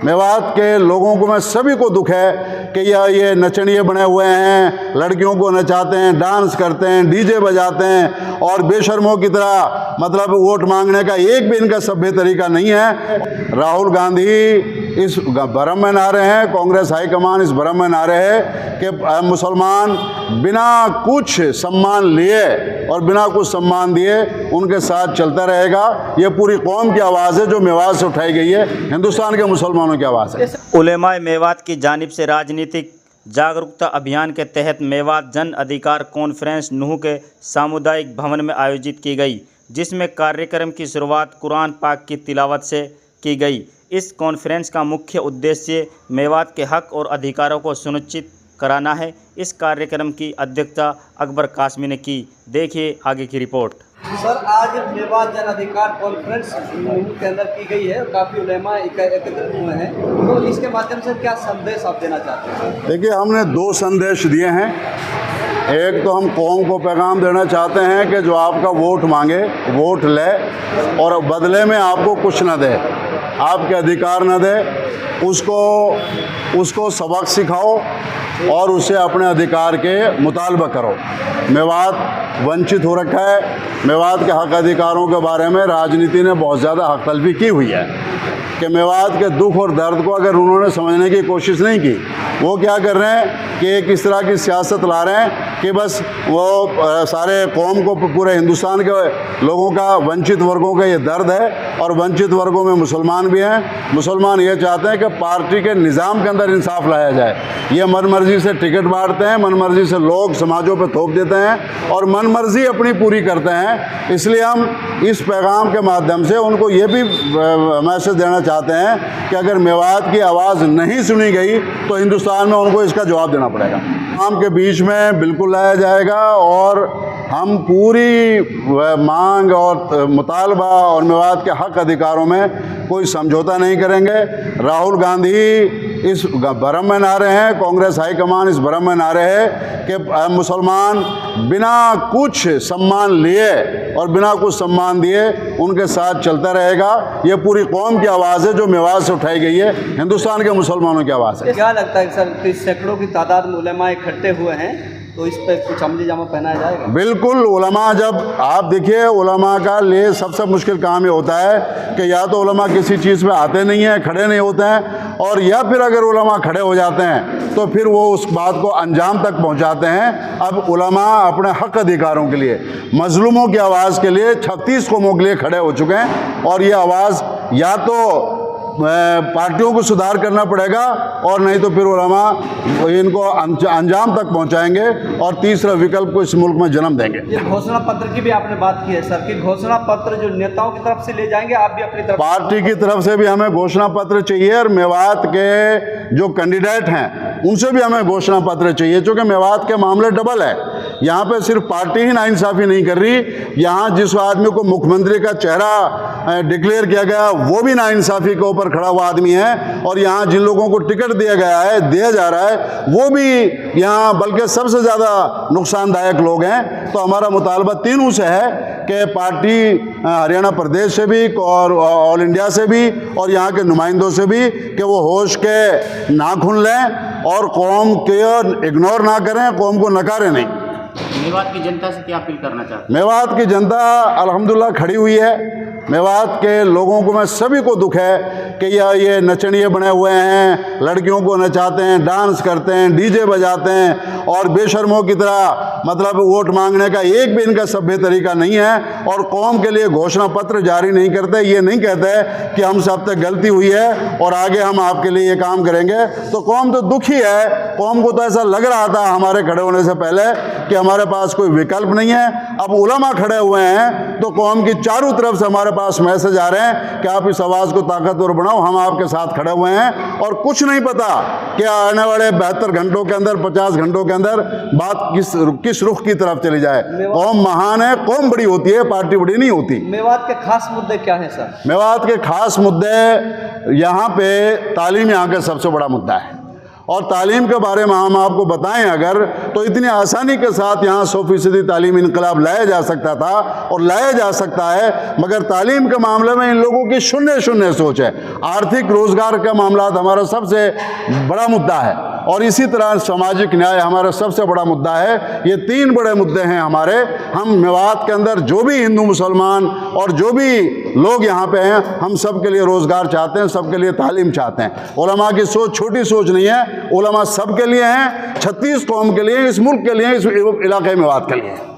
मेवात के लोगों को, मैं सभी को दुख है कि ये नचनिए बने हुए हैं, लड़कियों को नचाते हैं, डांस करते हैं, डीजे बजाते हैं और बेशर्मों की तरह मतलब वोट मांगने का एक भी इनका सभ्य तरीका नहीं है। राहुल गांधी इस भ्रम में ना रहे हैं, कांग्रेस हाईकमान इस भ्रम में ना रहे कि मुसलमान बिना कुछ सम्मान लिए और बिना कुछ सम्मान दिए उनके साथ चलता रहेगा। ये पूरी कौम की आवाज़ है जो मेवात से उठाई गई है, हिंदुस्तान के मुसलमानों की आवाज़ है। उलेमाए मेवात की जानिब से राजनीतिक जागरूकता अभियान के तहत मेवात जन अधिकार कॉन्फ्रेंस नूह के सामुदायिक भवन में आयोजित की गई, जिसमें कार्यक्रम की शुरुआत कुरान पाक की तिलावत से की गई। इस कॉन्फ्रेंस का मुख्य उद्देश्य मेवात के हक और अधिकारों को सुनिश्चित कराना है। इस कार्यक्रम की अध्यक्षता अकबर कासमी ने की। देखिए आगे की रिपोर्ट। सर, आज मेवात जन अधिकार कॉन्फ्रेंस के अंदर की गई है, काफ़ी उलेमा एकत्रित हुए हैं, तो इसके माध्यम से क्या संदेश आप देना चाहते हैं? देखिए, हमने दो संदेश दिए हैं। एक तो हम कौम को पैगाम देना चाहते हैं कि जो आपका वोट मांगे, वोट ले और बदले में आपको कुछ न दे, आपके अधिकार न दे, उसको सबक सिखाओ और उसे अपने अधिकार के मुतालबा करो। मेवात वंचित हो रखा है। मेवात के हक अधिकारों के बारे में राजनीति ने बहुत ज़्यादा हक तलबी की हुई है कि मेवात के दुख और दर्द को अगर उन्होंने समझने की कोशिश नहीं की, वो क्या कर रहे हैं कि एक इस तरह की सियासत ला रहे हैं कि बस वो सारे कौम को, पूरे हिंदुस्तान के लोगों का, वंचित वर्गों का ये दर्द है और वंचित वर्गों में मुसलमान भी हैं। मुसलमान ये चाहते हैं कि पार्टी के निज़ाम के अंदर इंसाफ लाया जाए। ये मनमर्जी से टिकट बांटते हैं, मनमर्जी से लोग समाजों पर थोप देते हैं और मनमर्जी अपनी पूरी करते हैं। इसलिए हम इस पैगाम के माध्यम से उनको ये भी मैसेज देना चाहते हैं कि अगर मेवात की आवाज़ नहीं सुनी गई तो हिंदुस्तान में उनको इसका जवाब देना पड़ेगा। आम के बीच में बिल्कुल लाया जाएगा और हम पूरी मांग और मुतालबा और मेवात के हक अधिकारों में कोई समझौता नहीं करेंगे। राहुल गांधी इस भ्रम में ना रहे हैं, कांग्रेस हाईकमान इस भ्रम में ना रहे कि मुसलमान बिना कुछ सम्मान लिए और बिना कुछ सम्मान दिए उनके साथ चलता रहेगा। ये पूरी कौम की आवाज़ है जो मेवात से उठाई गई है, हिंदुस्तान के मुसलमानों की आवाज़ है। क्या लगता है सर, सैकड़ों की तादाद में उलेमा इकट्ठे हुए हैं, तो इस पर कुछ अमली जामा पहनाया जाएगा? बिल्कुल। उलमा, जब आप देखिए, उलमा का लिए सबसे मुश्किल काम ये होता है कि या तो उलमा किसी चीज़ में आते नहीं हैं, खड़े नहीं होते हैं, और या फिर अगर उलमा खड़े हो जाते हैं तो फिर वो उस बात को अंजाम तक पहुंचाते हैं। अब उलमा अपने हक अधिकारों के लिए, मजलूमों की आवाज़ के लिए 36 कौमों के लिए खड़े हो चुके हैं और ये आवाज़ या तो पार्टियों को सुधार करना पड़ेगा और नहीं तो फिर उलमा इनको अंजाम तक पहुंचाएंगे और तीसरा विकल्प को इस मुल्क में जन्म देंगे। ये घोषणा पत्र की भी आपने बात की है सर, कि घोषणा पत्र जो नेताओं की तरफ से ले जाएंगे, आप भी अपनी तरफ? पार्टी की तरफ से भी हमें घोषणा पत्र चाहिए और मेवात के जो कैंडिडेट हैं उनसे भी हमें घोषणा पत्र चाहिए, क्योंकि मेवात के मामले डबल है। यहाँ पे सिर्फ पार्टी ही नाइंसाफ़ी नहीं कर रही, यहाँ जिस आदमी को मुख्यमंत्री का चेहरा डिक्लेयर किया गया वो भी नाइंसाफ़ी के ऊपर खड़ा हुआ आदमी है, और यहाँ जिन लोगों को टिकट दिया गया है, दिया जा रहा है, वो भी यहाँ बल्कि सबसे ज़्यादा नुकसानदायक लोग हैं। तो हमारा मुतालबा तीनों से है कि पार्टी हरियाणा प्रदेश से भी और ऑल इंडिया से भी और यहाँ के नुमाइंदों से भी कि वो होश के नाखून लें और कौम के इग्नोर ना करें, कौम को नकारें नहीं। मेवात की जनता से क्या अपील करना चाहते हैं? मेवात की जनता अल्हम्दुलिल्लाह खड़ी हुई है। मेवात के लोगों को, मैं सभी को दुख है कि ये नचनिए बने हुए हैं, लड़कियों को नचाते हैं, डांस करते हैं, डीजे बजाते हैं और बेशर्मों की तरह मतलब वोट मांगने का एक भी इनका सभ्य तरीका नहीं है और कौम के लिए घोषणा पत्र जारी नहीं करते। ये नहीं कहते कि हमसे अब तक गलती हुई है और आगे हम आपके लिए ये काम करेंगे। तो कौम तो दुखी है। कौम को तो ऐसा लग रहा था हमारे खड़े होने से पहले कि हमारे पास कोई विकल्प नहीं है। अब उलमा खड़े हुए हैं तो कौम की चारों तरफ से हमारे पास मैसेज आ रहे हैं कि आप इस आवाज़ को ताकतवर बनाओ, हम आपके साथ खड़े हुए हैं। और कुछ नहीं पता कि आने वाले 72 घंटों के अंदर, 50 घंटों के अंदर बात किस रुख की तरफ चली जाए। कौम महान है, कौम बड़ी होती है, पार्टी बड़ी नहीं होती। मेवात के खास मुद्दे क्या हैं सर? मेवात के खास मुद्दे यहाँ पे तालीम यहाँ का सबसे बड़ा मुद्दा है और तालीम के बारे में हम आपको बताएं अगर तो इतनी आसानी के साथ यहाँ 100% तालीम इनकलाब लाया जा सकता था और लाया जा सकता है, मगर तालीम के मामले में इन लोगों की शून्य सोच है। आर्थिक रोजगार का मामला हमारा सबसे बड़ा मुद्दा है और इसी तरह सामाजिक न्याय हमारा सबसे बड़ा मुद्दा है। ये 3 बड़े मुद्दे हैं हमारे। हम मेवात के अंदर जो भी हिंदू मुसलमान और जो भी लोग यहाँ पे हैं, हम सब के लिए रोज़गार चाहते हैं, सब के लिए तालीम चाहते हैं। उलमा की सोच छोटी सोच नहीं है, उलमा सब के लिए हैं, 36 कौम के लिए, इस मुल्क के लिए, इस इलाके मेवात के लिए।